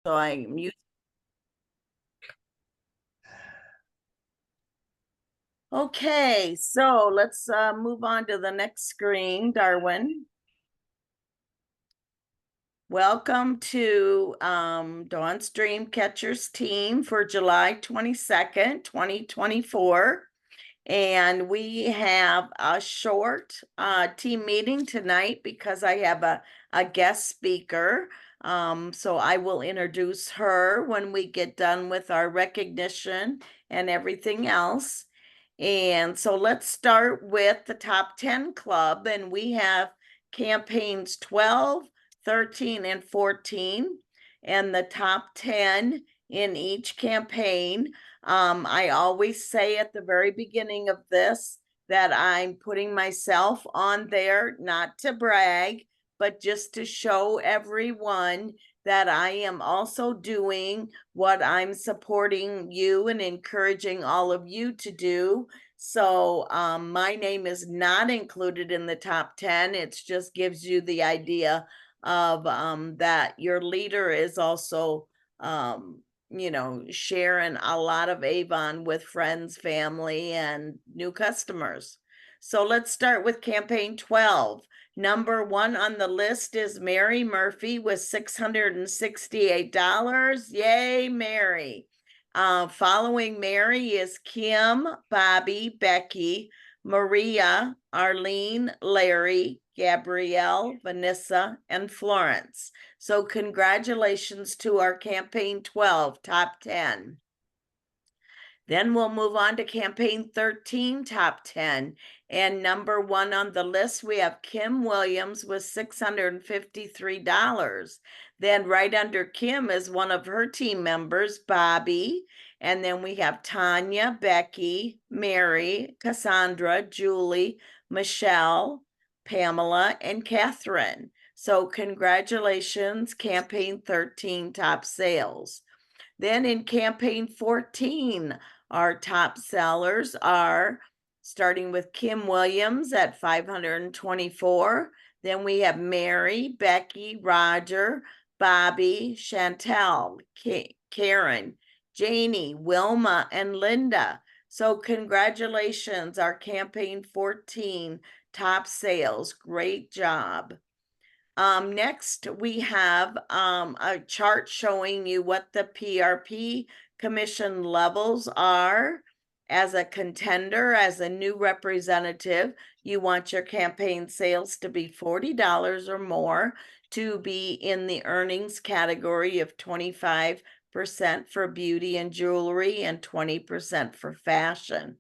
So I'm using. Okay, so let's move on to the next screen, Darwin. Welcome to Dawn's Dreamcatchers team for July 22nd, 2024. And we have a short team meeting tonight because I have a guest speaker. So I will introduce her when we get done with our recognition and everything else. And so let's start with the top 10 club, and we have campaigns 12, 13, and 14, and the top 10 in each campaign. I always say at the very beginning of this that I'm putting myself on there, not to brag, but just to show everyone that I am also doing what I'm supporting you and encouraging all of you to do. So my name is not included in the top 10. It just gives you the idea of that your leader is also sharing a lot of Avon with friends, family, and new customers. So let's start with campaign 12. Number one on the list is Mary Murphy with $668. Yay, Mary. Following Mary is Kim, Bobby, Becky, Maria, Arlene, Larry, Gabrielle, Vanessa, and Florence. So congratulations to our campaign 12 top 10. Then we'll move on to campaign 13 top 10. And number one on the list, we have Kim Williams with $653. Then right under Kim is one of her team members, Bobby. And then we have Tanya, Becky, Mary, Cassandra, Julie, Michelle, Pamela, and Catherine. So congratulations, campaign 13 top sales. Then in campaign 14, our top sellers are starting with Kim Williams at 524. Then we have Mary, Becky, Roger, Bobby, Chantel, Karen, Janie, Wilma, and Linda. So congratulations, our campaign 14 top sales. Great job. Next, we have a chart showing you what the PRP commission levels are. As a contender, as a new representative, you want your campaign sales to be $40 or more to be in the earnings category of 25% for beauty and jewelry and 20% for fashion.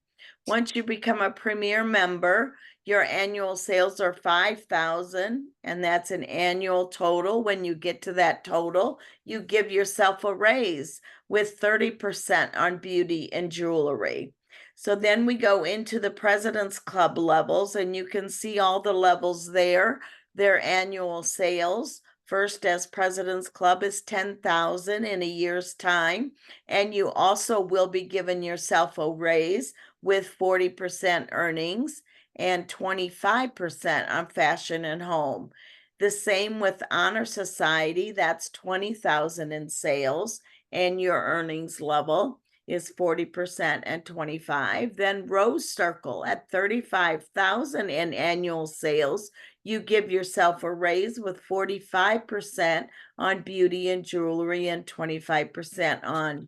Once you become a premier member, your annual sales are 5,000, and that's an annual total. When you get to that total, you give yourself a raise with 30% on beauty and jewelry. So then we go into the President's Club levels, and you can see all the levels there, their annual sales. First, as President's Club is 10,000 in a year's time, and you also will be giving yourself a raise with 40% earnings and 25% on fashion and home. The same with Honor Society, that's 20,000 in sales, and your earnings level is 40% and 25. Then Rose Circle at 35,000 in annual sales, you give yourself a raise with 45% on beauty and jewelry and 25% on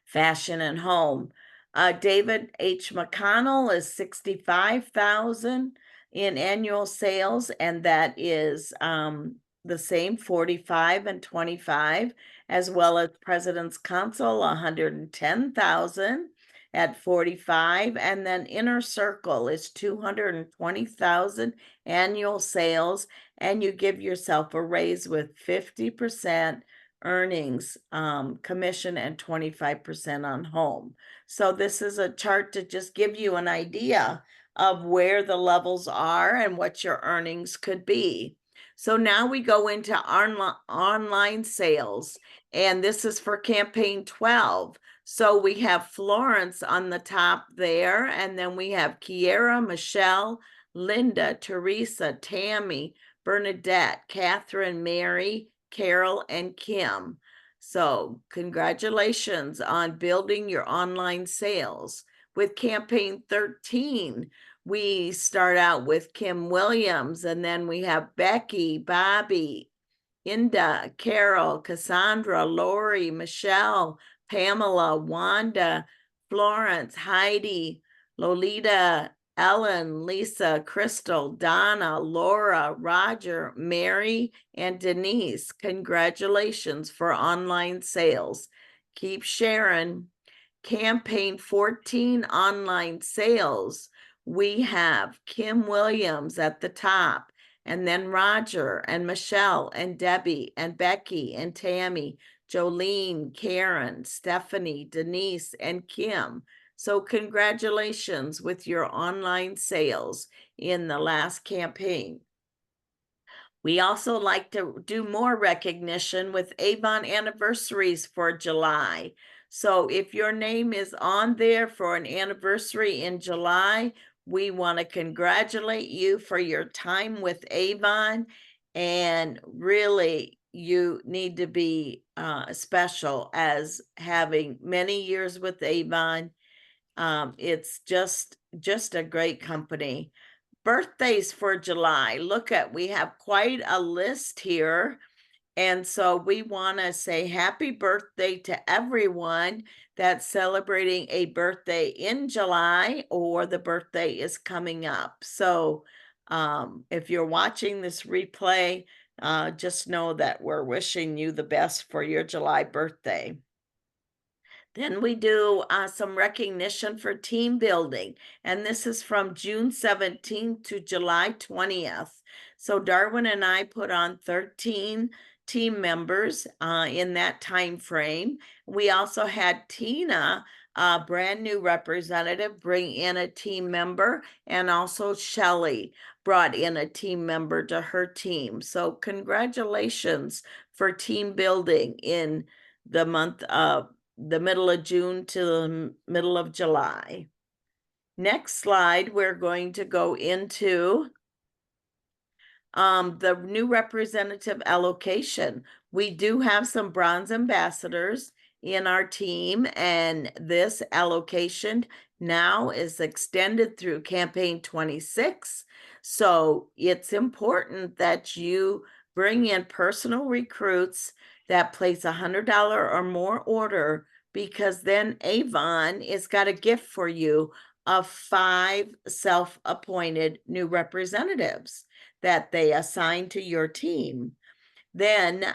fashion and home. David H. McConnell is 65,000 in annual sales, and that is the same 45 and 25, as well as President's Council 110,000 at 45, and then Inner Circle is 220,000 annual sales, and you give yourself a raise with 50% earnings commission and 25% on home. So this is a chart to just give you an idea of where the levels are and what your earnings could be. So now we go into online sales, and this is for campaign 12. So we have Florence on the top there, and then we have Kiera, Michelle, Linda, Teresa, Tammy, Bernadette, Catherine, Mary, Carol, and Kim. So congratulations on building your online sales. With campaign 13, we start out with Kim Williams, and then we have Becky, Bobby, Inda, Carol, Cassandra, Lori, Michelle, Pamela, Wanda, Florence, Heidi, Lolita, Ellen, Lisa, Crystal, Donna, Laura, Roger, Mary, and Denise. Congratulations for online sales. Keep sharing. Campaign 14 online sales. We have Kim Williams at the top, and then Roger and Michelle and Debbie and Becky and Tammy, Jolene, Karen, Stephanie, Denise, and Kim. So congratulations with your online sales in the last campaign. We also like to do more recognition with Avon anniversaries for July. So if your name is on there for an anniversary in July, we want to congratulate you for your time with Avon. And really, you need to be special as having many years with Avon. It's just a great company. Birthdays for July. Look at, we have quite a list here. And so we want to say happy birthday to everyone that's celebrating a birthday in July or the birthday is coming up. So if you're watching this replay, just know that we're wishing you the best for your July birthday. Then we do some recognition for team building, and this is from June 17th to July 20th. So Darwin and I put on 13 team members in that time frame. We also had Tina, a brand new representative, bring in a team member, and also Shelly brought in a team member to her team. So congratulations for team building in the month of the middle of June to the middle of July. Next slide, we're going to go into the new representative allocation. We do have some bronze ambassadors in our team, and this allocation now is extended through campaign 26. So it's important that you bring in personal recruits that place $100 or more order, because then Avon has got a gift for you of 5 self-appointed new representatives that they assign to your team. Then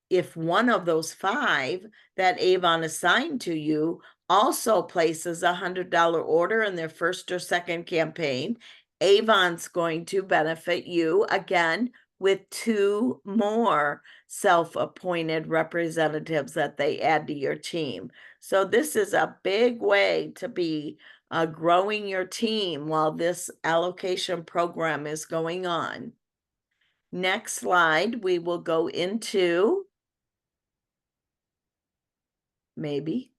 if one of those 5 that Avon assigned to you also places a $100 order in their first or second campaign, Avon's going to benefit you again with 2 more self-appointed representatives that they add to your team. So this is a big way to be growing your team while this allocation program is going on. Next slide, we will go into maybe.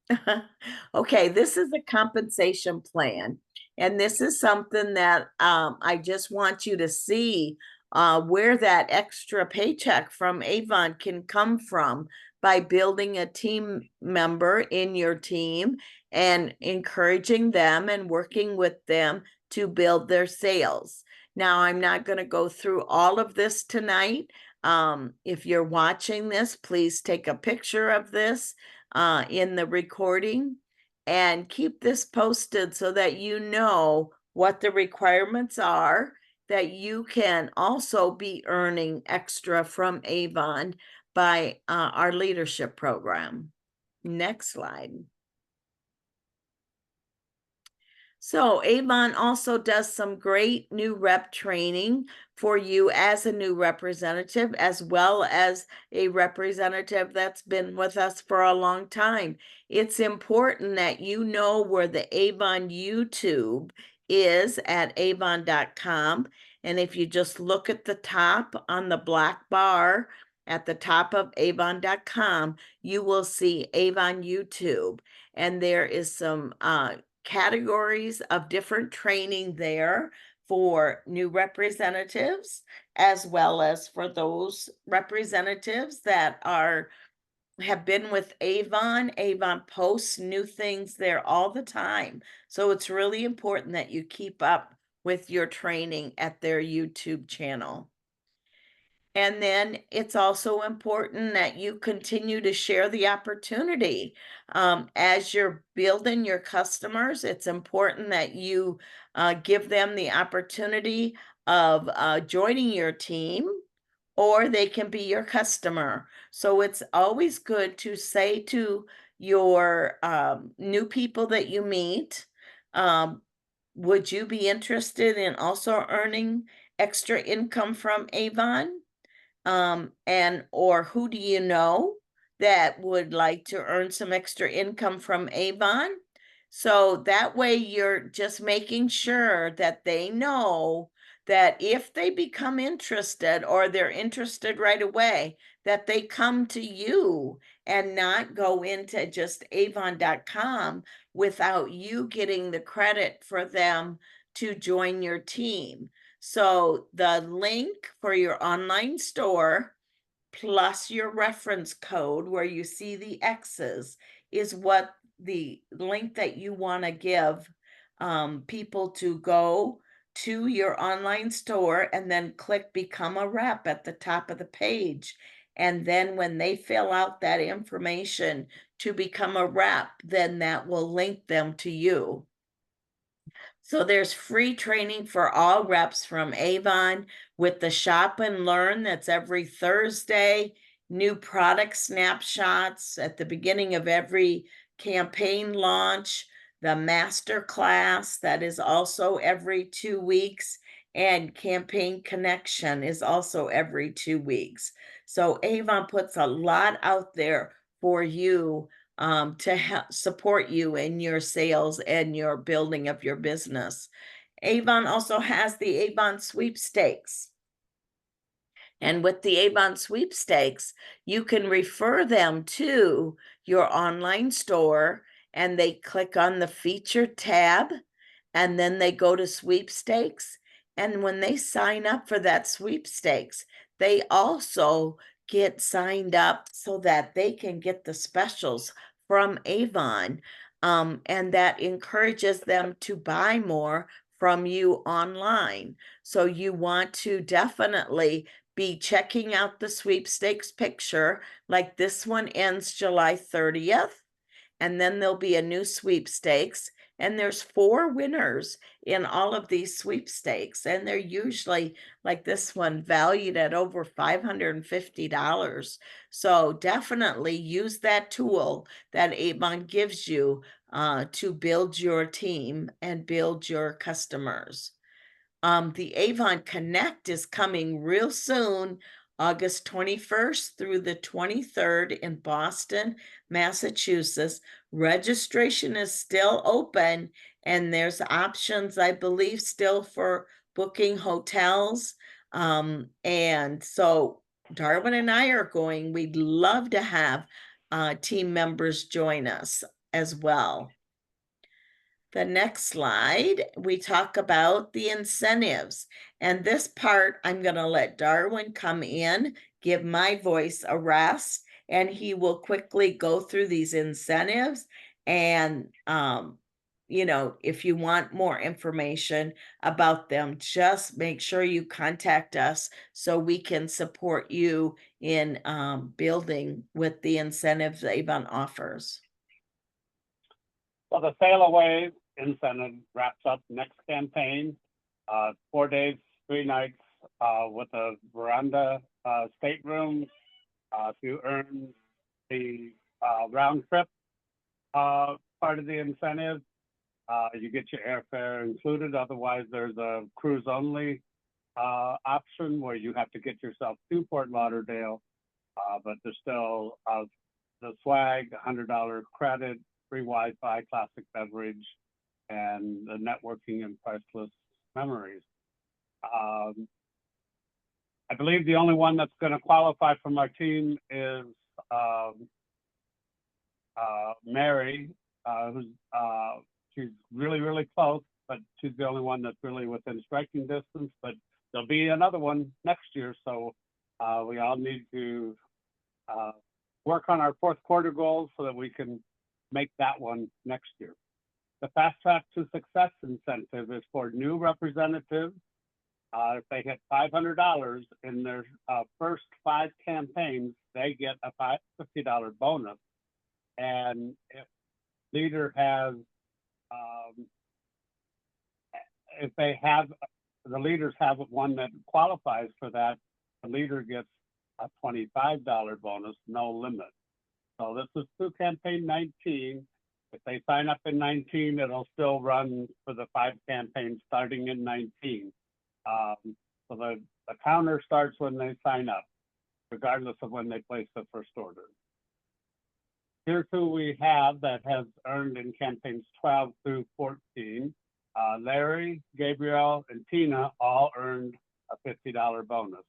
Okay, this is a compensation plan. And this is something that I just want you to see where that extra paycheck from Avon can come from by building a team member in your team and encouraging them and working with them to build their sales. Now, I'm not going to go through all of this tonight. If you're watching this, please take a picture of this in the recording and keep this posted so that you know what the requirements are, that you can also be earning extra from Avon by our leadership program. Next slide. So Avon also does some great new rep training for you as a new representative, as well as a representative that's been with us for a long time. It's important that you know where the Avon YouTube is at avon.com. And if you just look at the top on the black bar at the top of avon.com, you will see Avon YouTube. And there is some categories of different training there for new representatives, as well as for those representatives that have been with Avon. Avon posts new things there all the time. So it's really important that you keep up with your training at their YouTube channel. And then it's also important that you continue to share the opportunity. As you're building your customers, it's important that you give them the opportunity of joining your team, or they can be your customer. So it's always good to say to your new people that you meet, um, would you be interested in also earning extra income from Avon? And or who do you know that would like to earn some extra income from Avon? So that way you're just making sure that they know that if they become interested or they're interested right away, that they come to you and not go into just avon.com without you getting the credit for them to join your team. So the link for your online store plus your reference code where you see the X's is what the link that you want to give people to go to your online store and then click become a rep at the top of the page. And then when they fill out that information to become a rep, then that will link them to you. So there's free training for all reps from Avon with the Shop and Learn that's every Thursday, new product snapshots at the beginning of every campaign launch, the master class that is also every 2 weeks, and Campaign Connection is also every 2 weeks. So Avon puts a lot out there for you to help support you in your sales and your building of your business. Avon also has the Avon sweepstakes. And with the Avon sweepstakes, you can refer them to your online store and they click on the featured tab and then they go to sweepstakes. And when they sign up for that sweepstakes, they also get signed up so that they can get the specials from Avon. And that encourages them to buy more from you online. So you want to definitely be checking out the sweepstakes picture. Like this one ends July 30th, and then there'll be a new sweepstakes. And there's 4 winners in all of these sweepstakes. And they're usually, like this one, valued at over $550. So definitely use that tool that Avon gives you to build your team and build your customers. The Avon Connect is coming real soon, August 21st through the 23rd in Boston, Massachusetts. Registration is still open, and there's options, I believe, still for booking hotels. And so Darwin and I are going. We'd love to have team members join us as well. The next slide, we talk about the incentives. And this part, I'm going to let Darwin come in, give my voice a rest, and he will quickly go through these incentives. And, you know, if you want more information about them, just make sure you contact us so we can support you in building with the incentives Avon offers. Well, the Sail Away incentive wraps up next campaign. 4 days, 3 nights with a veranda stateroom to earn the round trip part of the incentive. You get your airfare included. Otherwise, there's a cruise only option where you have to get yourself to Fort Lauderdale. But there's still the swag, $100 credit, free Wi-Fi, classic beverage, and the networking and priceless memories. I believe the only one that's going to qualify from our team is Mary, who's she's really, really close, but she's the only one that's really within striking distance. But there'll be another one next year. So we all need to work on our fourth quarter goals so that we can make that one next year. The Fast Track to Success incentive is for new representatives. If they hit $500 in their first 5 campaigns, they get a $50 bonus. And if leader has, if they have, the leaders have one that qualifies for that, the leader gets a $25 bonus, no limit. So this is through campaign 19. If they sign up in 19, it'll still run for the 5 campaigns starting in 19. So the counter starts when they sign up, regardless of when they place the first order. Here's who we have that has earned in campaigns 12 through 14. Larry, Gabriel, and Tina all earned a $50 bonus.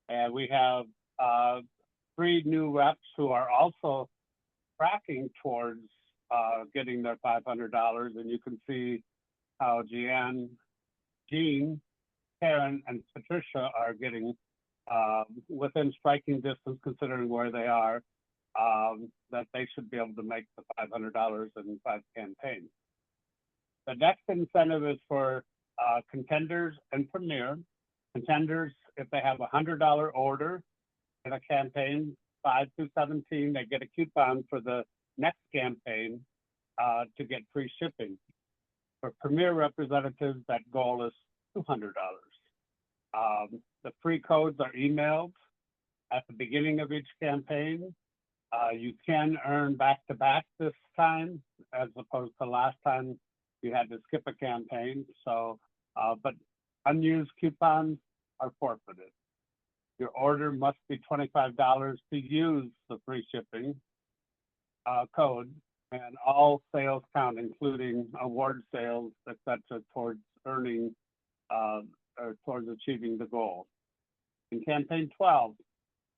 And we have 3 new reps who are also tracking towards getting their $500. And you can see how Jean, Karen, and Patricia are getting within striking distance, considering where they are, that they should be able to make the $500 in 5 campaigns. The next incentive is for contenders and premier. Contenders, if they have a $100 order in a campaign, 5 through 17, they get a coupon for the next campaign to get free shipping. For premier representatives, that goal is $200. The free codes are emailed at the beginning of each campaign. You can earn back-to-back this time, as opposed to last time you had to skip a campaign. So, but unused coupons are forfeited. Your order must be $25 to use the free shipping code, and all sales count, including award sales, etc., towards earning or towards achieving the goal. In campaign 12,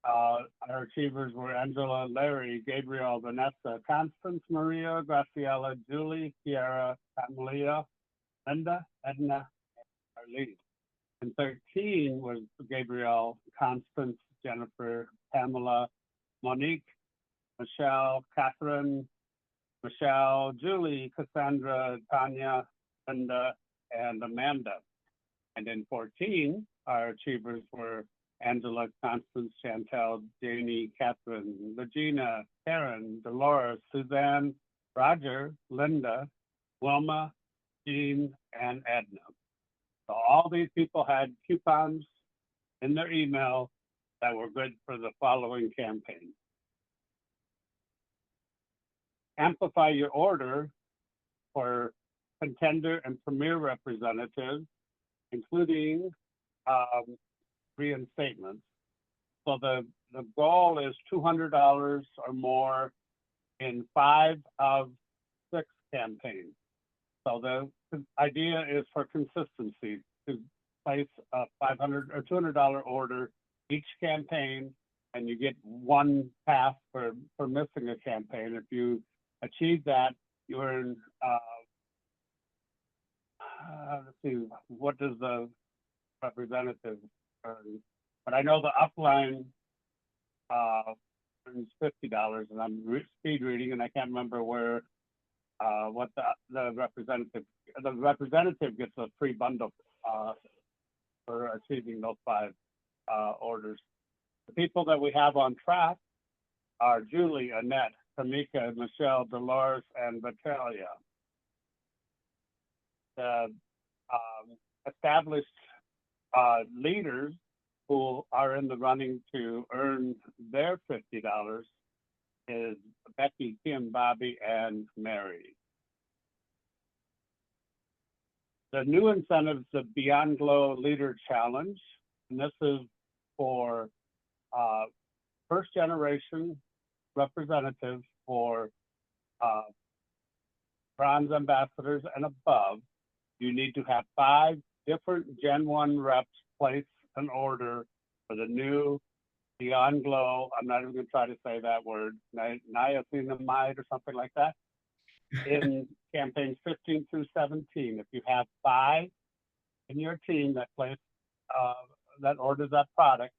our achievers were Angela, Larry, Gabriel, Vanessa, Constance, Maria, Graciela, Julie, Kiara, Camalia, Linda, Edna, and Arlene. And 13 was Gabriel, Constance, Jennifer, Pamela, Monique, Michelle, Catherine, Michelle, Julie, Cassandra, Tanya, Linda, and Amanda. And in 14, our achievers were Angela, Constance, Chantel, Janie, Catherine, Regina, Karen, Dolores, Suzanne, Roger, Linda, Wilma, Jean, and Edna. So all these people had coupons in their email that were good for the following campaign. Amplify your order for contender and premier representatives, including reinstatements. So the goal is $200 or more in 5 of 6 campaigns. So the idea is for consistency to place a $500 or $200 order each campaign, and you get 1 pass for missing a campaign. If you achieve that, you earn, let's see, what does the representative earn? But I know the upline earns $50, and I'm speed reading, and I can't remember where what the representative gets a free bundle for achieving those 5 orders. The people that we have on track are Julie, Annette, Tamika, Michelle, Dolores, and Vitalia. The established leaders who are in the running to earn their $50 is Becky, Kim, Bobby, and Mary. The new incentive is the Beyond Glow Leader Challenge, and this is for first generation representatives for bronze ambassadors and above. You need to have 5 different Gen 1 reps place an order for the new Beyond Glow. I'm not even going to try to say that word, niacinamide or something like that, in campaigns 15 through 17. If you have 5 in your team that that orders that product,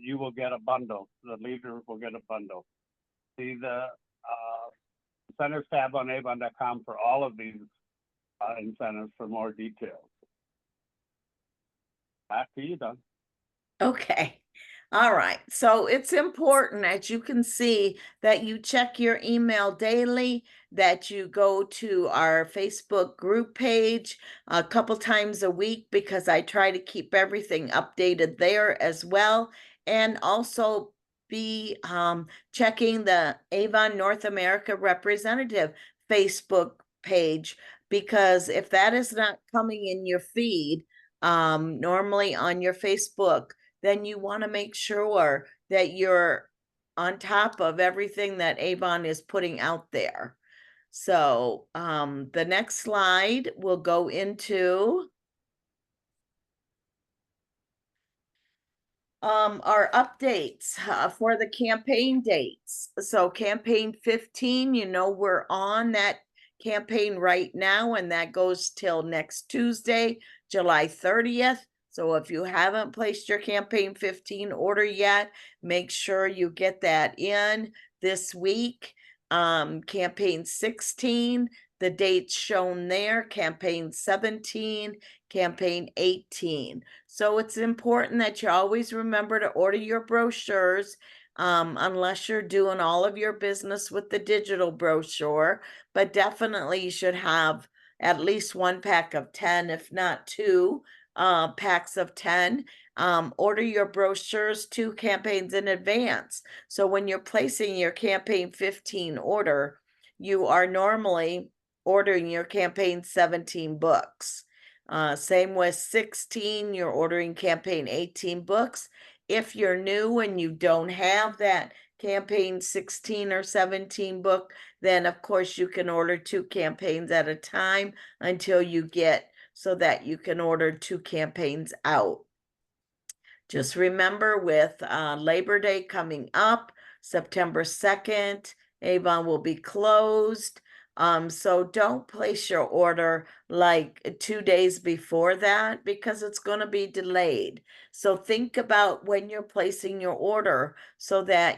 you will get a bundle. The leader will get a bundle. See the incentives tab on avon.com for all of these incentives for more details. Back to you, Doug. Okay. All right. So it's important, as you can see, that you check your email daily, that you go to our Facebook group page a couple times a week, because I try to keep everything updated there as well. And also be checking the Avon North America Representative Facebook page, because if that is not coming in your feed, normally on your Facebook, then you want to make sure that you're on top of everything that Avon is putting out there. So the next slide will go into our updates for the campaign dates. So campaign 15, you know, we're on that campaign right now, and that goes till next Tuesday, July 30th. So if you haven't placed your campaign 15 order yet, make sure you get that in this week. Campaign 16, the dates shown there, campaign 17, campaign 18. So it's important that you always remember to order your brochures, unless you're doing all of your business with the digital brochure, but definitely you should have at least one pack of 10, if not two packs of 10. Order your brochures 2 campaigns in advance. So when you're placing your campaign 15 order, you are normally ordering your campaign 17 books. Same with 16, you're ordering campaign 18 books. If you're new and you don't have that campaign 16 or 17 book, then of course you can order 2 campaigns at a time until you get so that you can order 2 campaigns out. Just remember, with Labor Day coming up, September 2nd, Avon will be closed. So don't place your order like 2 days before that, because it's going to be delayed. So think about when you're placing your order so that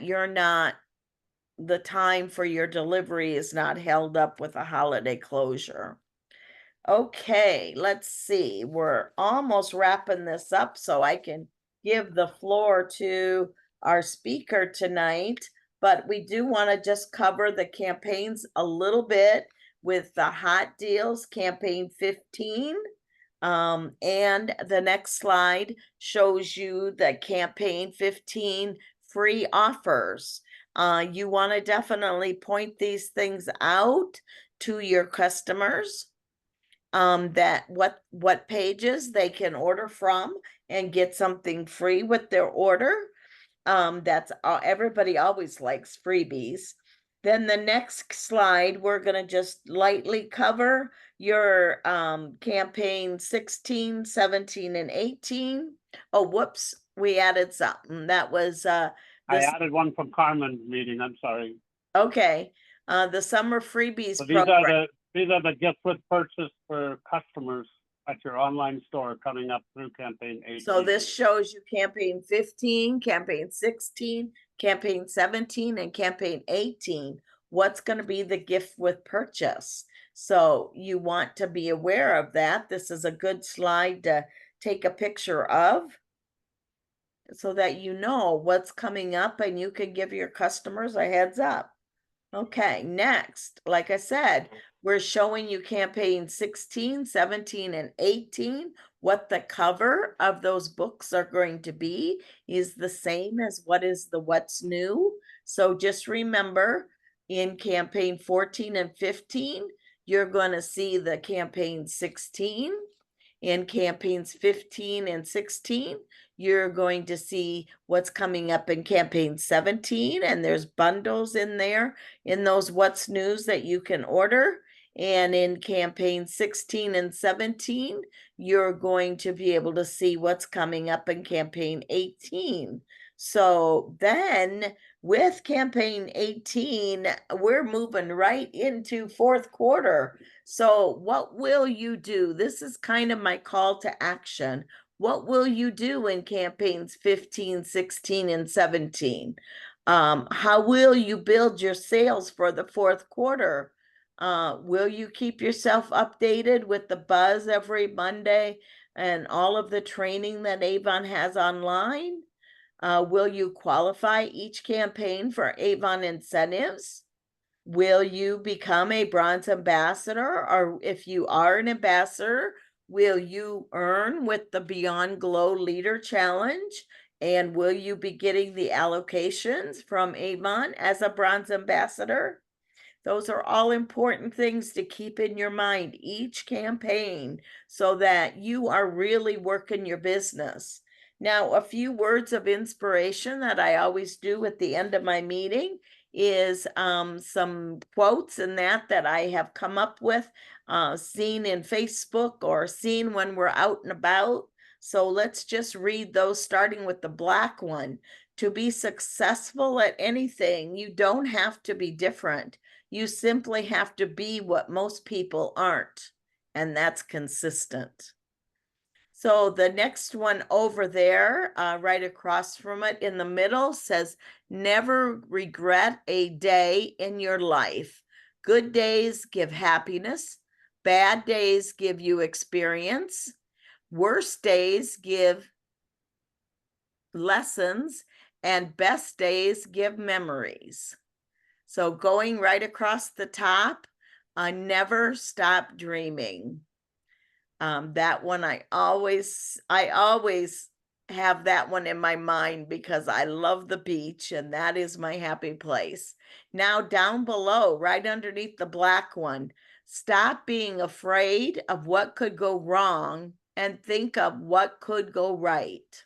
the time for your delivery is not held up with a holiday closure. Okay, let's see. We're almost wrapping this up so I can give the floor to our speaker tonight, but we do want to just cover the campaigns a little bit with the hot deals, campaign 15. And the next slide shows you the campaign 15 free offers. You want to definitely point these things out to your customers, that what pages they can order from and get something free with their order. That's everybody always likes freebies. Then the next slide, we're going to just lightly cover your campaign 16, 17, and 18. Oh, whoops, we added something. That was I added one from Carmen's meeting. I'm sorry. Okay. The summer freebies So program. these are the gift with purchase for customers at your online store coming up through campaign 18. So this shows you campaign 15, campaign 16, campaign 17, and campaign 18. What's going to be the gift with purchase? So you want to be aware of that. This is a good slide to take a picture of so that you know what's coming up and you can give your customers a heads up. Okay, next, like I said, we're showing you campaign 16, 17, and 18. What the cover of those books are going to be is the same as what is the what's new. So just remember, in campaign 14 and 15, you're going to see the campaign 16. In campaigns 15 and 16, you're going to see what's coming up in campaign 17, and there's bundles in there in those what's news that you can order. And in campaign 16 and 17, you're going to be able to see what's coming up in campaign 18. So then with campaign 18, we're moving right into fourth quarter. So what will you do? This is kind of my call to action. What will you do in campaigns 15, 16, and 17? How will you build your sales for the fourth quarter? Will you keep yourself updated with the buzz every Monday and all of the training that Avon has online? Will you qualify each campaign for Avon incentives? Will you become a bronze ambassador? Or if you are an ambassador, will you earn with the Beyond Glow Leader Challenge? And will you be getting the allocations from Avon as a bronze ambassador? Those are all important things to keep in your mind each campaign so that you are really working your business. Now, a few words of inspiration that I always do at the end of my meeting is some quotes and that I have come up with, seen in Facebook or seen when we're out and about. So let's just read those, starting with the black one. To be successful at anything, you don't have to be different. You simply have to be what most people aren't, and that's consistent. So the next one over there, right across from it in the middle says, never regret a day in your life. Good days give happiness. Bad days give you experience. Worst days give lessons, and best days give memories. So going right across the top, never stop dreaming. That one I always have that one in my mind because I love the beach and that is my happy place. Now down below, right underneath the black one, stop being afraid of what could go wrong and think of what could go right.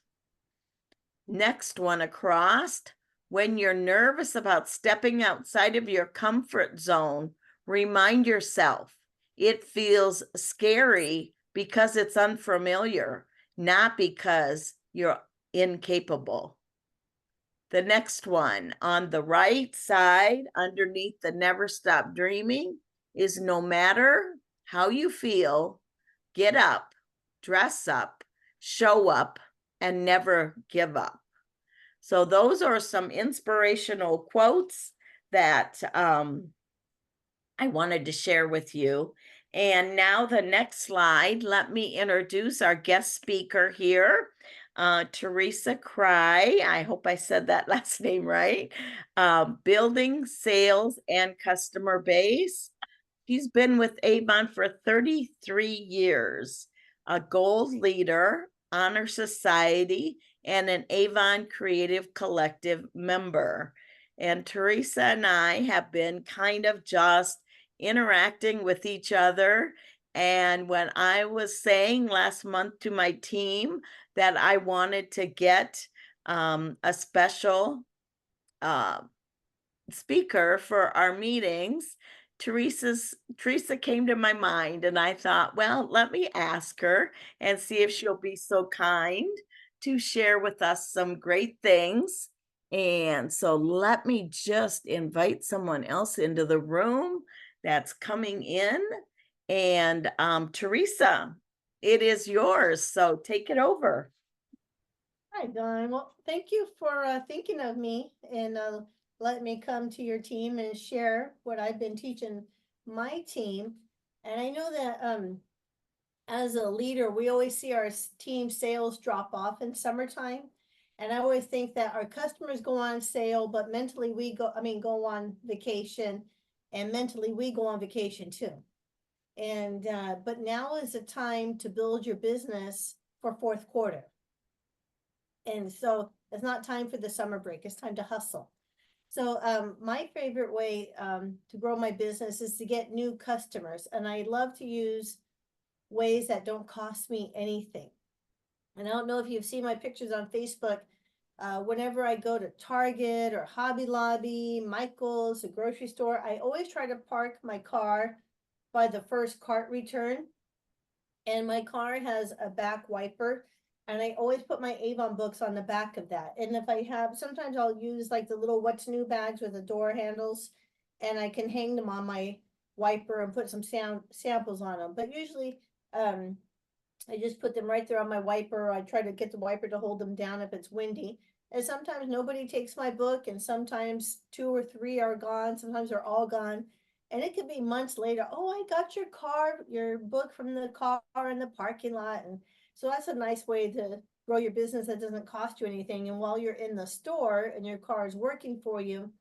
Next one across. When you're nervous about stepping outside of your comfort zone, remind yourself it feels scary because it's unfamiliar, not because you're incapable. The next one on the right side, underneath the never stop dreaming, is no matter how you feel, get up, dress up, show up, and never give up. So those are some inspirational quotes that I wanted to share with you. And now the next slide, let me introduce our guest speaker here, Teresa Cry. I hope I said that last name right. Building sales and customer base. She's been with Avon for 33 years, a gold leader, honor society, and an Avon Creative Collective member. And Teresa and I have been kind of just interacting with each other. And when I was saying last month to my team that I wanted to get a special speaker for our meetings, Teresa came to my mind and I thought, well, let me ask her and see if she'll be so kind to share with us some great things. And so let me just invite someone else into the room that's coming in. And Teresa, it is yours. So take it over. Hi, Dawn. Well, thank you for thinking of me and letting me come to your team and share what I've been teaching my team. And I know that as a leader, we always see our team sales drop off in summertime. And I always think that our customers go on sale, but mentally go on vacation, and mentally we go on vacation too. And but now is the time to build your business for fourth quarter. And so it's not time for the summer break, it's time to hustle. So my favorite way to grow my business is to get new customers. And I love to use ways that don't cost me anything. And I don't know if you've seen my pictures on Facebook. Whenever I go to Target or Hobby Lobby, Michael's, a grocery store, I always try to park my car by the first cart return. And my car has a back wiper And I always put my Avon books on the back of that. And if I have, sometimes I'll use like the little what's new bags with the door handles, and I can hang them on my wiper and put some samples on them. But usually, I just put them right there on my wiper. I try to get the wiper to hold them down if it's windy. And sometimes nobody takes my book, and sometimes 2 or 3 are gone. Sometimes they're all gone. And it could be months later. Oh, I got your book from the car in the parking lot. And so that's a nice way to grow your business that doesn't cost you anything. And while you're in the store and your car is working for you,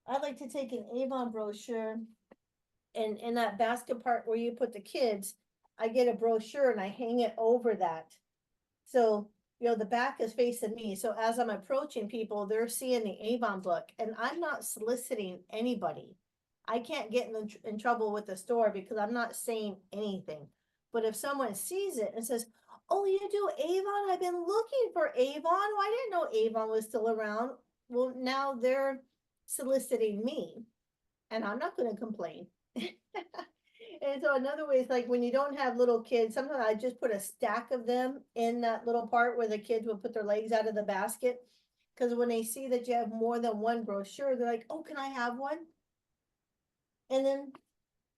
I'd like to take an Avon brochure, and in that basket part where you put the kids, I get a brochure and I hang it over that. So, the back is facing me. So as I'm approaching people, they're seeing the Avon book, and I'm not soliciting anybody. I can't get in trouble with the store because I'm not saying anything. But if someone sees it and says, "Oh, you do Avon? I've been looking for Avon. Well, I didn't know Avon was still around." Well, now they're soliciting me, and I'm not going to complain. And so another way is like when you don't have little kids, sometimes I just put a stack of them in that little part where the kids will put their legs out of the basket. Because when they see that you have more than one brochure, they're like, "Oh, can I have one?" And then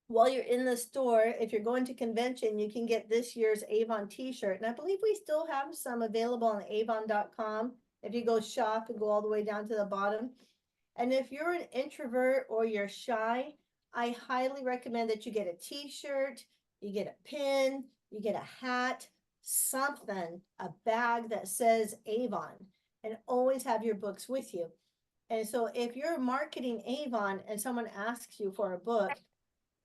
while you're in the store, if you're going to convention, you can get this year's Avon t-shirt. And I believe we still have some available on avon.com. If you go shop and go all the way down to the bottom. And if you're an introvert or you're shy, I highly recommend that you get a t-shirt, you get a pin, you get a hat, something, a bag that says Avon, and always have your books with you. And so if you're marketing Avon and someone asks you for a book,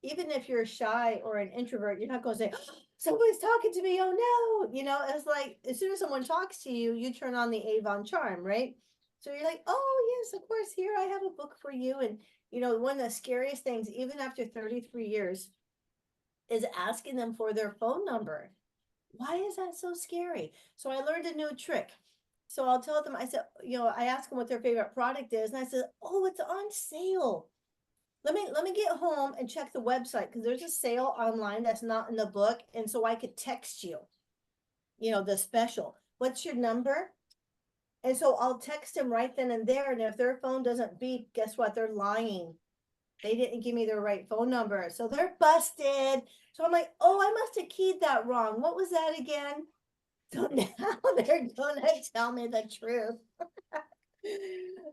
even if you're shy or an introvert, you're not going to say, "Oh, someone's talking to me. Oh no." It's like as soon as someone talks to you, you turn on the Avon charm, right? So you're like, "Oh, yes, of course, here I have a book for you." And one of the scariest things, even after 33 years, is asking them for their phone number. Why is that so scary? So I learned a new trick. So I'll tell them, I said, I ask them what their favorite product is, and I said, "Oh, it's on sale. Let me get home and check the website, because there's a sale online that's not in the book, and so I could text you, the special. What's your number?" And so I'll text them right then and there, and if their phone doesn't beep, guess what? They're lying. They didn't give me their right phone number, so they're busted. So I'm like, "Oh, I must have keyed that wrong. What was that again?" So now they're gonna tell me the truth.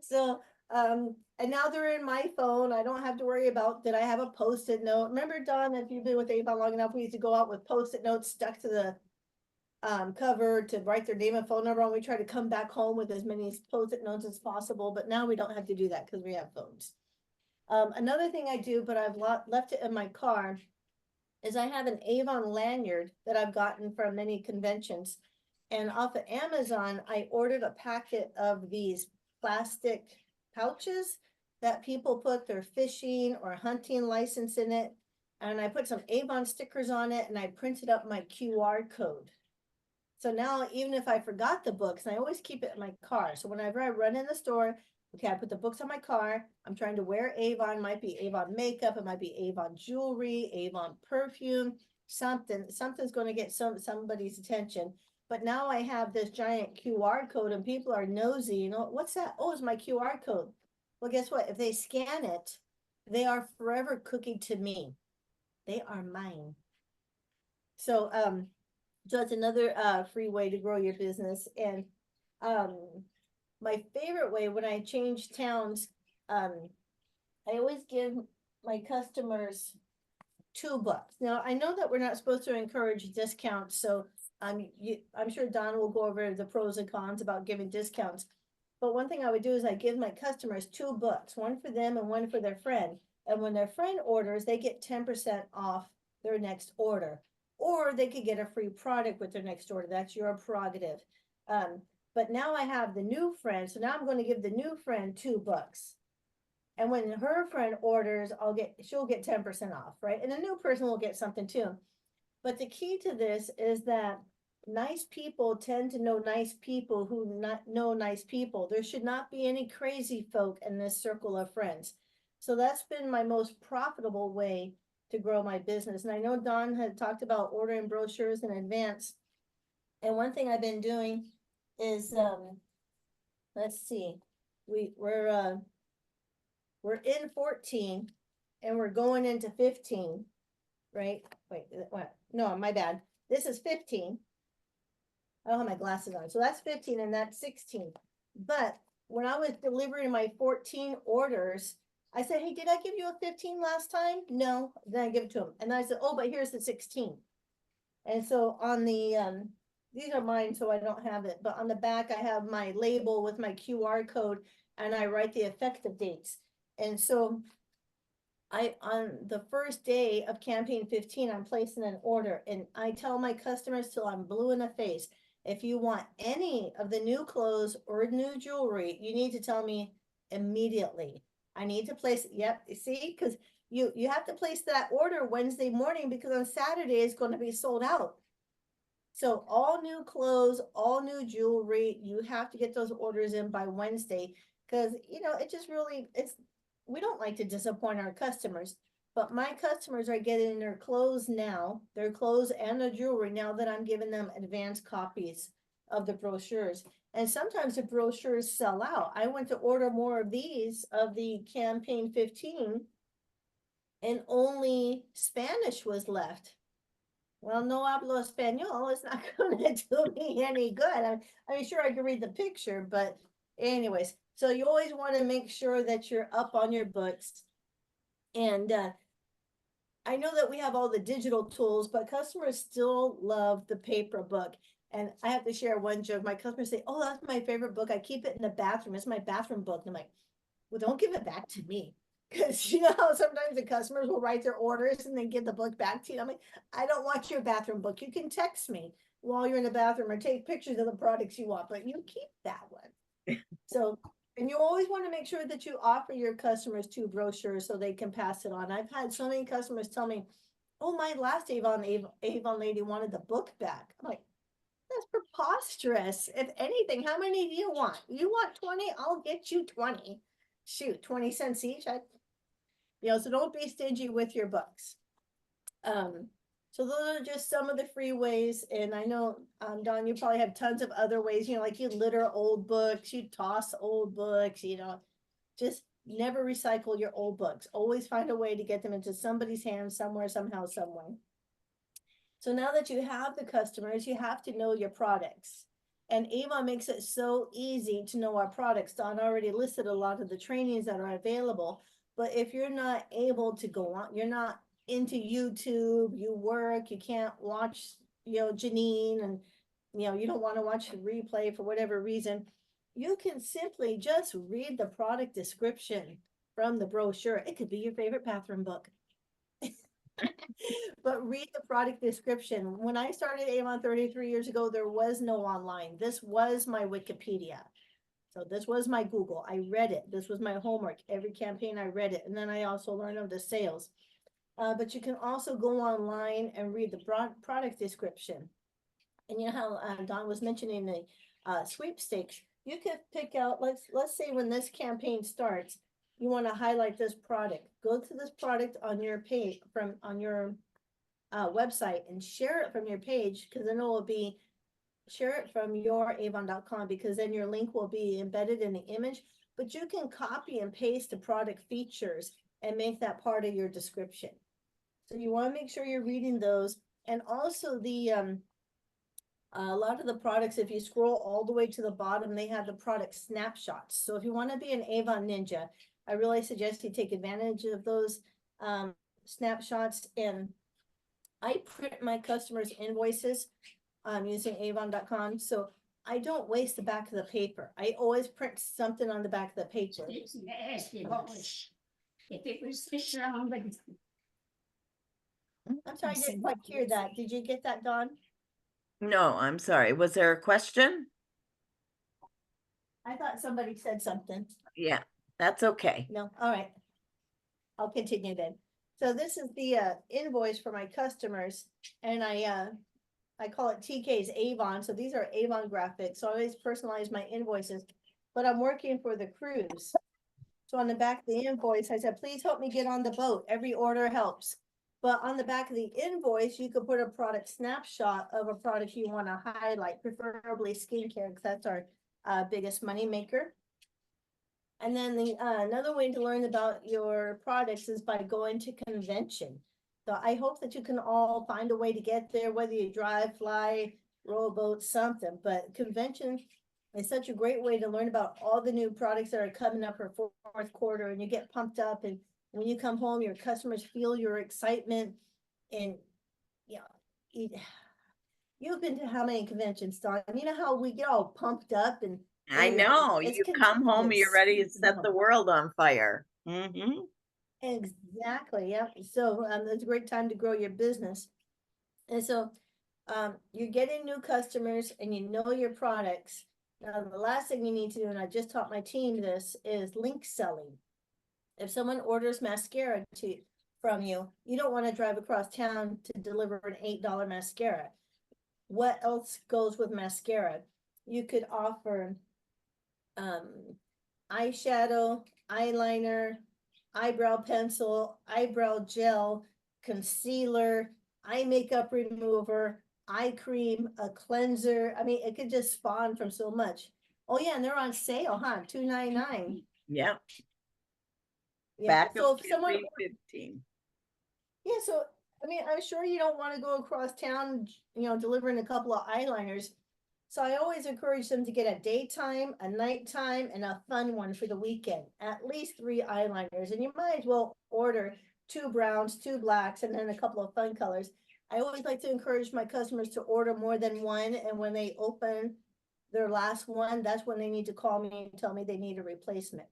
So, and now they're in my phone. I don't have to worry about, did I have a post-it note? Remember, Don, if you've been with Avon long enough, we used to go out with post-it notes stuck to the cover to write their name and phone number on. We try to come back home with as many post-it notes as possible, but now we don't have to do that because we have phones. Another thing I do, but I've left it in my car, is I have an Avon lanyard that I've gotten from many conventions. And off of Amazon, I ordered a packet of these plastic pouches that people put their fishing or hunting license in it. And I put some Avon stickers on it, and I printed up my QR code. So now, even if I forgot the books, and I always keep it in my car. So whenever I run in the store, okay, I put the books on my car. I'm trying to wear Avon, might be Avon makeup, it might be Avon jewelry, Avon perfume, something's going to get somebody's attention. But now I have this giant QR code, and people are nosy. What's that? Oh, it's my QR code. Well, guess what? If they scan it, they are forever cookie to me. They are mine. So, it's another free way to grow your business. And my favorite way, when I change towns, I always give my customers 2 books. Now, I know that we're not supposed to encourage discounts, so I'm sure Don will go over the pros and cons about giving discounts. But one thing I would do is I give my customers 2 books, one for them and one for their friend. And when their friend orders, they get 10% off their next order. Or they could get a free product with their next order. That's your prerogative. But now I have the new friend, so now I'm going to give the new friend 2 books. And when her friend orders, she'll get 10% off, right? And the new person will get something too. But the key to this is that nice people tend to know nice people who not know nice people. There should not be any crazy folk in this circle of friends. So that's been my most profitable way to grow my business. And I know Don had talked about ordering brochures in advance. And one thing I've been doing is, let's see, we're in 14 and we're going into 15, right? Wait, what? No, my bad. This is 15. I don't have my glasses on. So that's 15 and that's 16. But when I was delivering my 14 orders, I said, hey, did I give you a 15 last time? No. Then I give it to him. And I said, oh, but here's the 16. And so on the, these are mine, so I don't have it, but on the back, I have my label with my QR code and I write the effective dates. And so on the first day of campaign 15, I'm placing an order and I tell my customers till I'm blue in the face, if you want any of the new clothes or new jewelry, you need to tell me immediately. I need to place, yep, you see, because you have to place that order Wednesday morning because on Saturday it's going to be sold out. So all new clothes, all new jewelry, you have to get those orders in by Wednesday because, you know, it just really, we don't like to disappoint our customers, but my customers are getting their clothes now, their clothes and their jewelry now that I'm giving them advanced copies of the brochures. And sometimes the brochures sell out. I went to order more of these of the campaign 15 and only Spanish was left. Well, no hablo español, it's not gonna do me any good. I'm sure I can read the picture, but anyways, so you always want to make sure that you're up on your books. And I know that we have all the digital tools, but customers still love the paper book. And I have to share one joke. My customers say, oh, that's my favorite book. I keep it in the bathroom. It's my bathroom book. And I'm like, well, don't give it back to me. Because you know how sometimes the customers will write their orders and then give the book back to you. I'm like, I don't want your bathroom book. You can text me while you're in the bathroom or take pictures of the products you want, but you keep that one. So, and you always want to make sure that you offer your customers 2 brochures so they can pass it on. I've had so many customers tell me, oh, my last Avon lady wanted the book back. I'm like, that's preposterous. If anything, how many do you want? You want 20? I'll get you 20. Shoot, 20 cents each. So don't be stingy with your books. So those are just some of the free ways. And I know, Don, you probably have tons of other ways, like you litter old books, you toss old books, just never recycle your old books. Always find a way to get them into somebody's hands somewhere, somehow, somewhere. So now that you have the customers, you have to know your products. And Avon makes it so easy to know our products. Don already listed a lot of the trainings that are available. But if you're not able to go on, you're not into YouTube, you work, you can't watch, Janine, and, you don't want to watch the replay for whatever reason, you can simply just read the product description from the brochure. It could be your favorite bathroom book. But read the product description. When I started Avon 33 years ago, there was no online. This was my Wikipedia. So this was my Google. I read it. This was my homework. Every campaign I read it. And then I also learned of the sales. But you can also go online and read the product description. And you know how Don was mentioning the sweepstakes. You could pick out, let's say when this campaign starts, you want to highlight this product. Go to this product on your page on your website and share it from your page, because then it will be share it from your avon.com, because then your link will be embedded in the image. But you can copy and paste the product features and make that part of your description. So you want to make sure you're reading those. And also the a lot of the products, if you scroll all the way to the bottom, they have the product snapshots. So if you want to be an Avon ninja, I really suggest you take advantage of those snapshots. And I print my customers' invoices using avon.com. So I don't waste the back of the paper. I always print something on the back of the paper. I'm sorry, I didn't quite hear that. Did you get that, Dawn? No, I'm sorry. Was there a question? I thought somebody said something. Yeah, that's okay. No, all right. I'll continue then. So this is the invoice for my customers, and I call it TK's Avon. So these are Avon graphics. So I always personalize my invoices, but I'm working for the cruise. So on the back of the invoice, I said, please help me get on the boat. Every order helps. But on the back of the invoice, you could put a product snapshot of a product you want to highlight, preferably skincare, because that's our biggest money maker. And then the another way to learn about your products is by going to convention. So I hope that you can all find a way to get there, whether you drive, fly, row a boat, something. But convention is such a great way to learn about all the new products that are coming up for fourth quarter, and you get pumped up. And when you come home, your customers feel your excitement. And yeah, you've been to how many conventions, Dawn? You know how we get all pumped up and I know. it's You come home, you're ready to contagious. set the world on fire. Mm-hmm. Exactly, yeah. So it's a great time to grow your business. And so you're getting new customers and you know your products. Now, the last thing you need to do, and I just taught my team this, is link selling. If someone orders mascara from you, you don't want to drive across town to deliver an $8 mascara. What else goes with mascara? You could offer eyeshadow, eyeliner, eyebrow pencil, eyebrow gel, concealer, eye makeup remover, eye cream, a cleanser. I mean, it could just spawn from so much. Oh yeah, and they're on sale, huh? $2.99. Yeah. Yeah. Back So of if someone, 15. yeah, so I mean, I'm sure you don't want to go across town, delivering a couple of eyeliners. So I always encourage them to get a daytime, a nighttime, and a fun one for the weekend. At least 3 eyeliners, and you might as well order 2 browns, 2 blacks, and then a couple of fun colors. I always like to encourage my customers to order more than one, and when they open their last one, that's when they need to call me and tell me they need a replacement.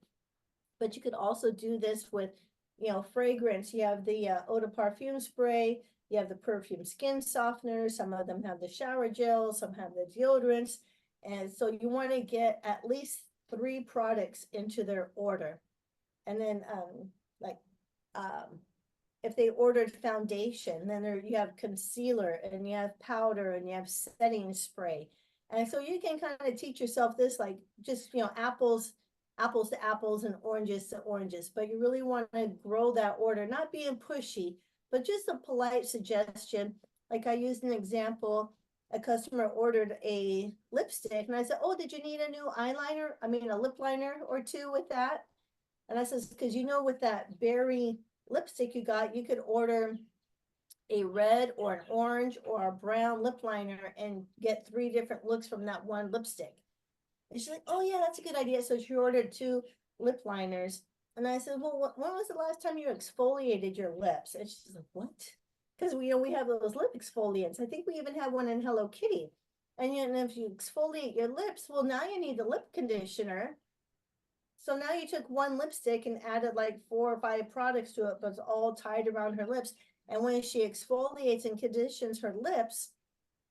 But you could also do this with, fragrance. You have the eau de parfum spray, you have the perfume skin softener, some of them have the shower gel, some have the deodorants. And so you want to get at least 3 products into their order. And then like if they ordered foundation, then you have concealer and you have powder and you have setting spray. And so you can kind of teach yourself this, like just, apples to apples and oranges to oranges, but you really want to grow that order, not being pushy, but just a polite suggestion. Like I used an example, a customer ordered a lipstick and I said, oh, did you need a new eyeliner? I mean, a lip liner or 2 with that? And I says, because with that berry lipstick you got, you could order a red or an orange or a brown lip liner and get 3 different looks from that one lipstick. And she's like, oh yeah, that's a good idea. So she ordered 2 lip liners. And I said, well, when was the last time you exfoliated your lips? And she's like, what? Because we have those lip exfoliants. I think we even have one in Hello Kitty. And if you exfoliate your lips, well, now you need the lip conditioner. So now you took one lipstick and added like 4 or 5 products to it, but it's all tied around her lips. And when she exfoliates and conditions her lips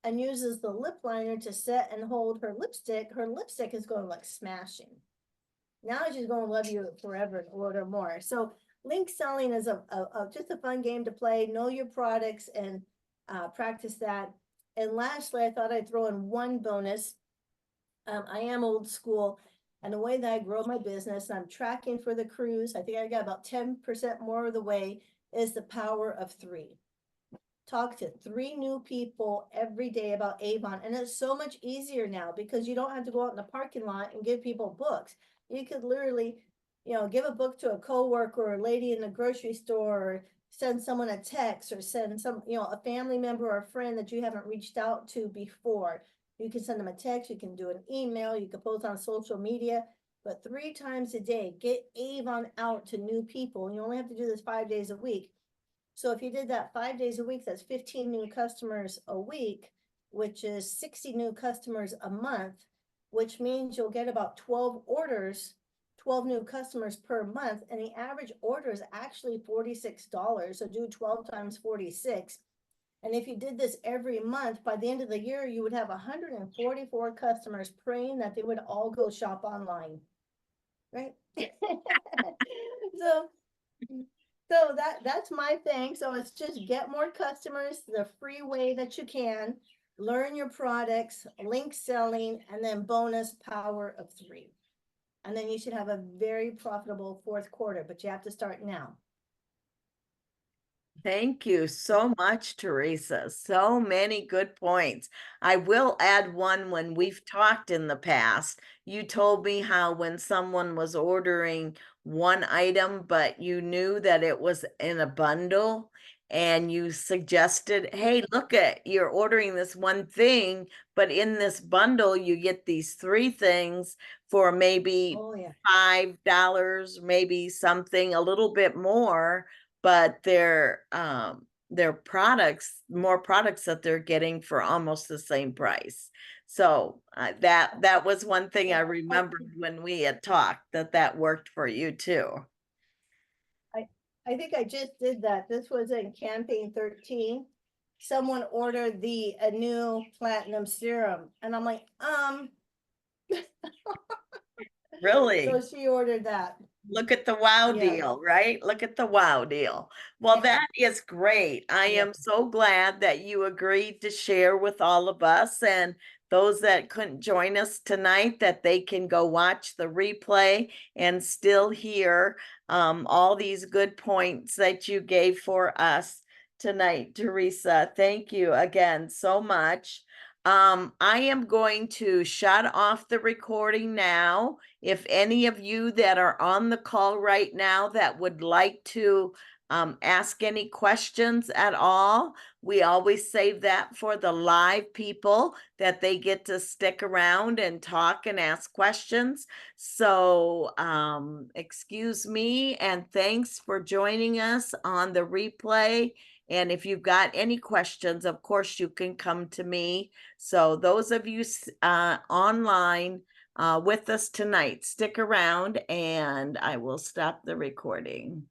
and uses the lip liner to set and hold her lipstick is going like smashing. Now she's going to love you forever and order more. So link selling is just a fun game to play. Know your products and practice that. And lastly, I thought I'd throw in one bonus. I am old school. And the way that I grow my business, and I'm tracking for the cruise, I think I got about 10% more of the way, is the power of 3. Talk to 3 new people every day about Avon. And it's so much easier now because you don't have to go out in the parking lot and give people books. You could literally, give a book to a coworker or a lady in the grocery store, or send someone a text, or send some, a family member or a friend that you haven't reached out to before. You can send them a text, you can do an email, you can post on social media, but 3 times a day, get Avon out to new people. You only have to do this 5 days a week. So if you did that 5 days a week, that's 15 new customers a week, which is 60 new customers a month, which means you'll get about 12 orders, 12 new customers per month. And the average order is actually $46. So do 12 times 46. And if you did this every month, by the end of the year, you would have 144 customers praying that they would all go shop online. Right? So that's my thing. So it's just get more customers the free way that you can, learn your products, link selling, and then bonus power of 3. And then you should have a very profitable fourth quarter, but you have to start now. Thank you so much, Teresa. So many good points. I will add one. When we've talked in the past, you told me how when someone was ordering one item, but you knew that it was in a bundle, and you suggested, hey, look at, you're ordering this one thing, but in this bundle, you get these three things for maybe Oh, yeah. $5, maybe something a little bit more, but they're products, more products that they're getting for almost the same price. So that was one thing I Yeah, remembered when we had talked, that worked for you too. I think I just did that. This was in campaign 13. Someone ordered a new platinum serum, and I'm like, Really? so she ordered that. Look at the wow Yeah. deal, right? Look at the wow deal. Well, Yeah. that is great. I Yeah. am so glad that you agreed to share with all of us, and those that couldn't join us tonight, that they can go watch the replay and still hear all these good points that you gave for us tonight, Teresa. Thank you again so much. I am going to shut off the recording now. If any of you that are on the call right now that would like to ask any questions at all, we always save that for the live people, that they get to stick around and talk and ask questions. So excuse me, and thanks for joining us on the replay. And if you've got any questions, of course, you can come to me. So those of you online with us tonight, stick around, and I will stop the recording.